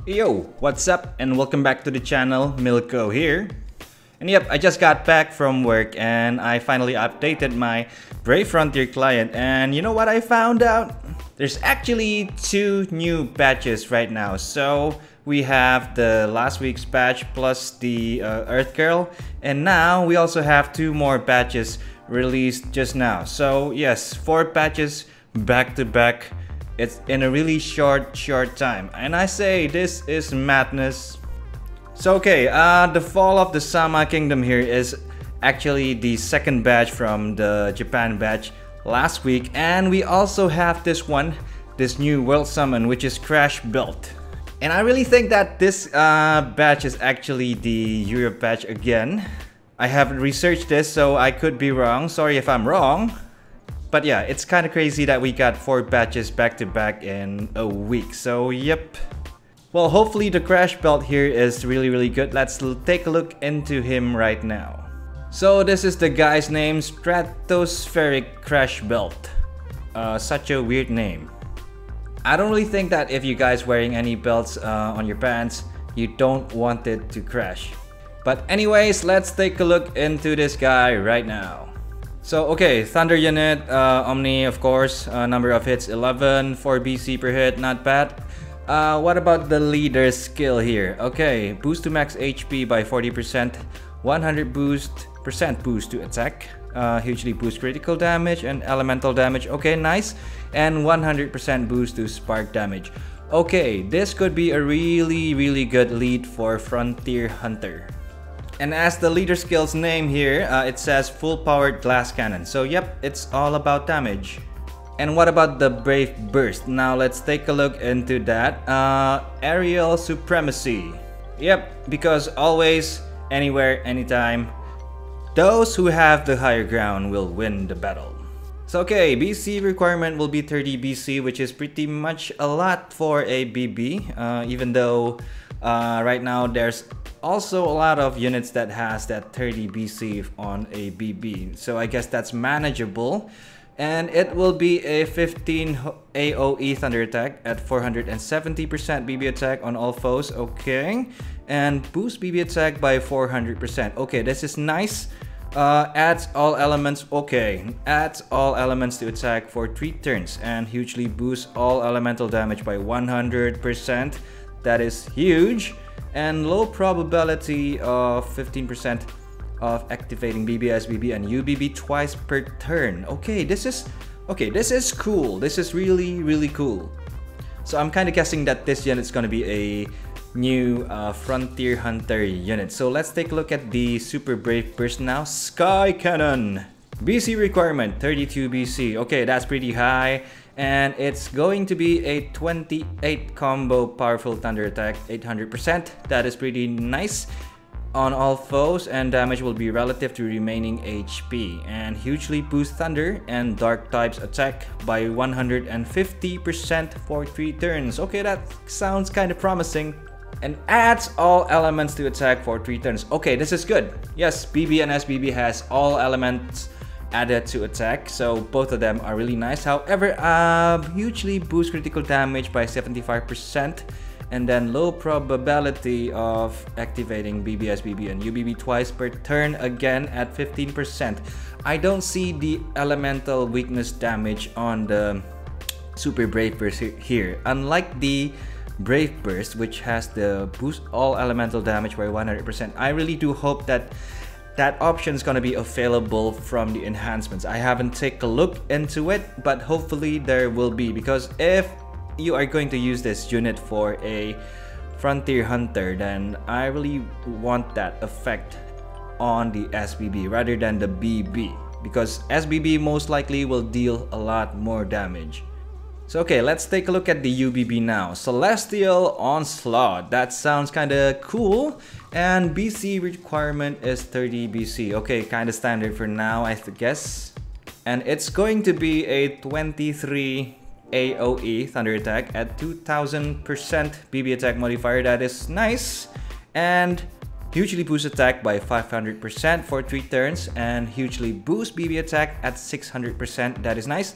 Yo, what's up and welcome back to the channel. Milko here. And yep, I just got back from work and I finally updated my Brave Frontier client, and you know what I found out? There's actually two new patches right now. So we have the last week's patch plus the Earth Girl, and now we also have two more patches released just now. So yes, 4 patches back to back. It's in a really short time, and I say this is madness. So okay, the fall of the Sama Kingdom here is actually the second batch from the Japan batch last week, and we also have this new world summon, which is Crash built. And I really think that this batch is actually the Europe batch again. I haven't researched this, so I could be wrong. Sorry if I'm wrong. But yeah, it's kind of crazy that we got 4 batches back to back in a week. So yep. Well, hopefully the Crash belt here is really good. Let's take a look into him right now. So this is the guy's name, Stratospheric Crash belt. Such a weird name. I don't really think that if you guys wearing any belts on your pants, you don't want it to crash. But anyways, let's take a look into this guy right now. So okay, Thunder unit, Omni of course, number of hits 11, 4 BC per hit, not bad. What about the leader skill here? Okay, boost to max HP by 40%, 100% boost to attack, hugely boost critical damage and elemental damage, okay nice, and 100% boost to spark damage. Okay, this could be a really good lead for Frontier Hunter. And as the leader skill's name here, it says full powered glass cannon. So yep, it's all about damage. And what about the Brave Burst? Now let's take a look into that. Aerial Supremacy. Yep, because always, anywhere, anytime, those who have the higher ground will win the battle. So okay, BC requirement will be 30 BC, which is pretty much a lot for a BB. Even though right now there's also a lot of units that has that 30 BC on a BB, so I guess that's manageable. And it will be a 15 AoE thunder attack at 470% BB attack on all foes, okay, and boost BB attack by 400%. Okay, this is nice. Adds all elements, okay, adds all elements to attack for 3 turns and hugely boosts all elemental damage by 100%. That is huge. And low probability of 15% of activating BBS, BB, and UBB twice per turn. Okay, this is cool. This is really cool. So I'm kind of guessing that this unit is going to be a new Frontier Hunter unit. So let's take a look at the Super Brave Burst now. Sky Cannon. BC requirement 32 BC. Okay, that's pretty high. And it's going to be a 28 combo powerful thunder attack, 800%. That is pretty nice on all foes, and damage will be relative to remaining HP, and hugely boost thunder and dark types attack by 150% for 3 turns. Okay, that sounds kind of promising. And adds all elements to attack for 3 turns. Okay, this is good. Yes, BB and SBB has all elements added to attack, so both of them are really nice. However, hugely boost critical damage by 75%, and then low probability of activating BBS, BB, and UBB twice per turn, again at 15%. I don't see the elemental weakness damage on the Super Brave Burst here, unlike the Brave Burst, which has the boost all elemental damage by 100%. I really do hope that that option is going to be available from the enhancements. I haven't taken a look into it, but hopefully there will be, because if you are going to use this unit for a Frontier Hunter, then I really want that effect on the SBB rather than the BB, because SBB most likely will deal a lot more damage. So okay, let's take a look at the UBB now. Celestial Onslaught. That sounds kinda cool. And BC requirement is 30 BC. Okay, kinda standard for now, I guess. And it's going to be a 23 AoE thunder attack at 2000% BB attack modifier. That is nice. And hugely boost attack by 500% for 3 turns. And hugely boost BB attack at 600%. That is nice.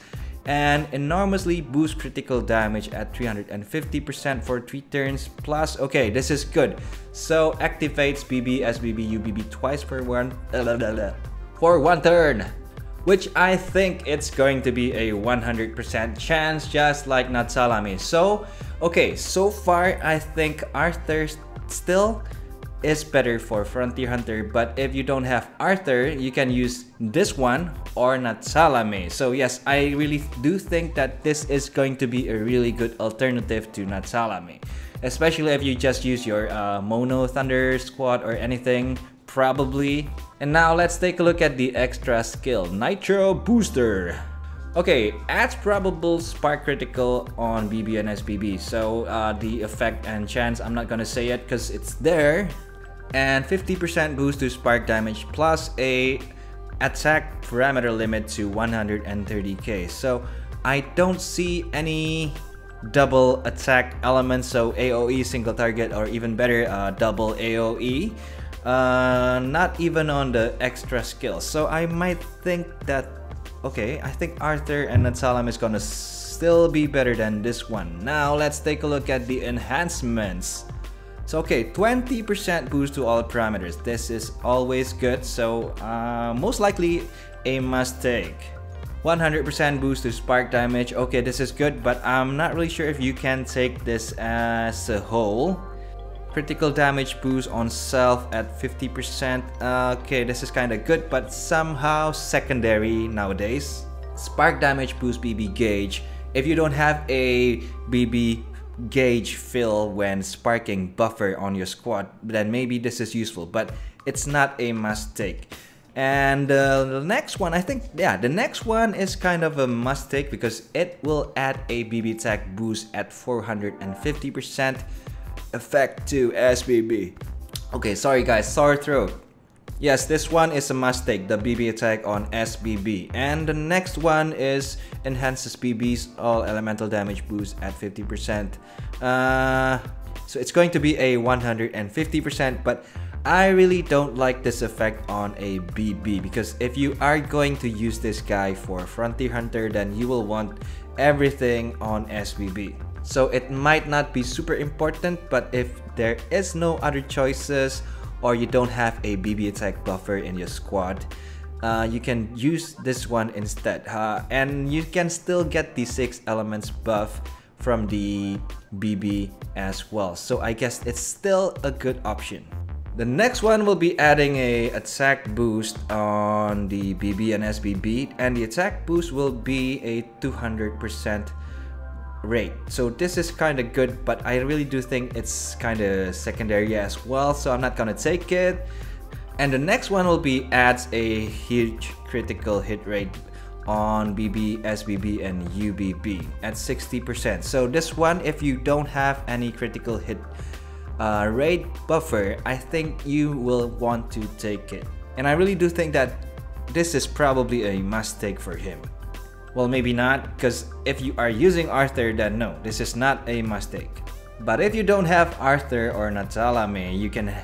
and enormously boost critical damage at 350% for 3 turns plus. Okay, this is good. So activates BB, SBB, UBB twice for one turn, which I think it's going to be a 100% chance, just like Natalame. So okay, so far I think Arthur still is better for Frontier Hunter, but if you don't have Arthur, you can use this one or Natalame. So yes, I really do think that this is going to be a really good alternative to Natalame, especially if you just use your Mono Thunder squad or anything, probably. And now let's take a look at the extra skill, Nitro Booster. Okay, adds probable spark critical on BB and SBB. So the effect and chance, I'm not gonna say it because it's there. And 50% boost to spark damage plus a attack parameter limit to 130k. So I don't see any double attack elements, so AoE single target, or even better, double AoE. Not even on the extra skills. So I might think that, okay, I think Arthur and Natalame is gonna still be better than this one. Now let's take a look at the enhancements. So okay, 20% boost to all parameters. This is always good, so most likely a must take. 100% boost to spark damage. Okay, this is good, but I'm not really sure if you can take this as a whole. Critical damage boost on self at 50%. Okay, this is kind of good, but somehow secondary nowadays. Spark damage boost BB gauge. If you don't have a BB gauge fill when sparking buffer on your squad, then maybe this is useful, but it's not a must take. And the next one, I think, yeah, the next one is kind of a must take because it will add a BB attack boost at 450% effect to SBB. Okay, sorry guys, sore throat. Yes, this one is a must take, the BB attack on SBB. And the next one is enhances BB's all elemental damage boost at 50%. So it's going to be a 150%, but I really don't like this effect on a BB because if you are going to use this guy for Frontier Hunter, then you will want everything on SBB. So it might not be super important, but if there is no other choices or you don't have a BB attack buffer in your squad, you can use this one instead. And you can still get the 6 elements buff from the BB as well. So I guess it's still a good option. The next one will be adding a attack boost on the BB and SBB, and the attack boost will be a 200% rate. So this is kind of good, but I really do think it's kind of secondary as well, so I'm not gonna take it. And the next one will be adds a huge critical hit rate on BB, SBB, and UBB at 60%. So this one, if you don't have any critical hit rate buffer, I think you will want to take it. And I really do think that this is probably a must take for him. Well, maybe not, because if you are using Arthur, then no, this is not a must take. But if you don't have Arthur or Natalame, you can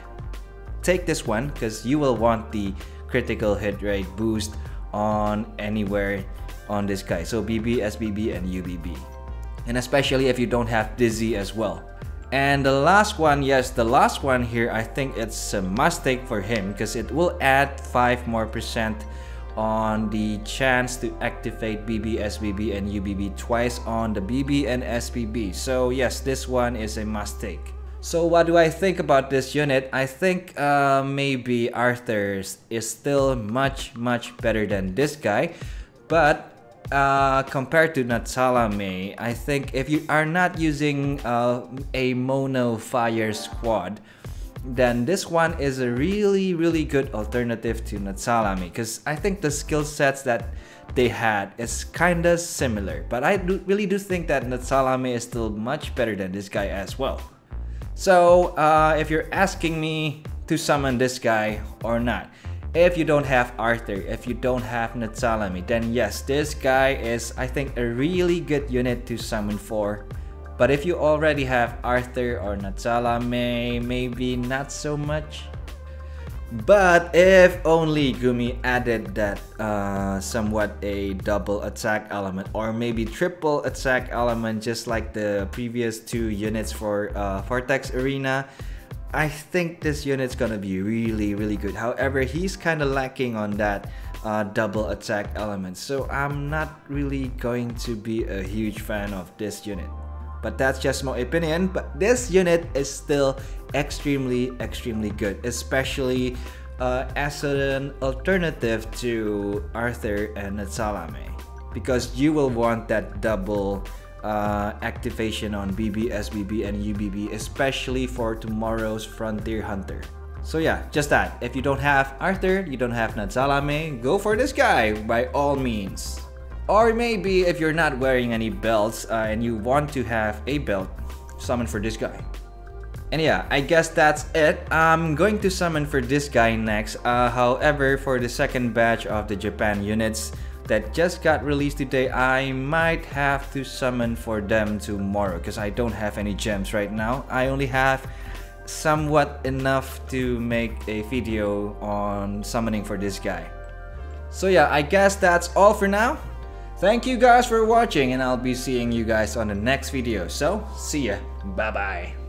take this one because you will want the critical hit rate boost on anywhere on this guy. So BB, SBB, and UBB. And especially if you don't have Dizzy as well. And the last one, yes, the last one here, I think it's a must take for him because it will add 5% more on the chance to activate BB, SBB, and UBB twice on the BB and SBB. So yes, this one is a must take. So what do I think about this unit? I think maybe Arthur's is still much better than this guy, but compared to Natalame, I think if you are not using a mono fire squad, then this one is a really good alternative to Natalame because I think the skill sets that they had is kinda similar, but I really do think that Natalame is still much better than this guy as well. So if you're asking me to summon this guy or not, if you don't have Arthur, if you don't have Natalame, then yes, this guy is, I think, a really good unit to summon for. But if you already have Arthur or Natalame, maybe not so much. But if only Gumi added that somewhat a double attack element or maybe triple attack element, just like the previous 2 units for Vortex Arena, I think this unit's gonna be really good. However, he's kind of lacking on that double attack element, so I'm not really going to be a huge fan of this unit. But that's just my opinion. But this unit is still extremely good, especially as an alternative to Arthur and Natalame, because you will want that double activation on BB, SBB, and UBB, especially for tomorrow's Frontier Hunter. So yeah, just that. If you don't have Arthur, you don't have Natalame, go for this guy by all means. Or maybe if you're not wearing any belts and you want to have a belt, summon for this guy. And yeah, I guess that's it. I'm going to summon for this guy next. However, for the second batch of the Japan units that just got released today, I might have to summon for them tomorrow because I don't have any gems right now. I only have somewhat enough to make a video on summoning for this guy. So yeah, I guess that's all for now. Thank you guys for watching, and I'll be seeing you guys on the next video. So, see ya. Bye bye.